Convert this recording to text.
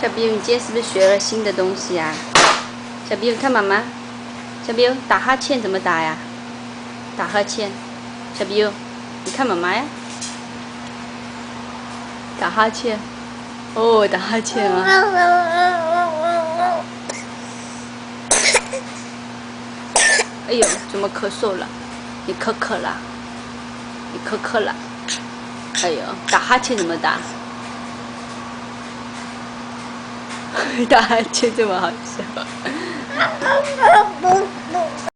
小比如，你今天是不是学了新的东西呀？小比如，看妈妈。小比如，打哈欠怎么打呀？打哈欠。小比如，你看妈妈呀。打哈欠。哦，打哈欠啊。哎呦，怎么咳嗽了？你咳咳了？你咳咳了？哎呦，打哈欠怎么打？打哈欠这么好笑。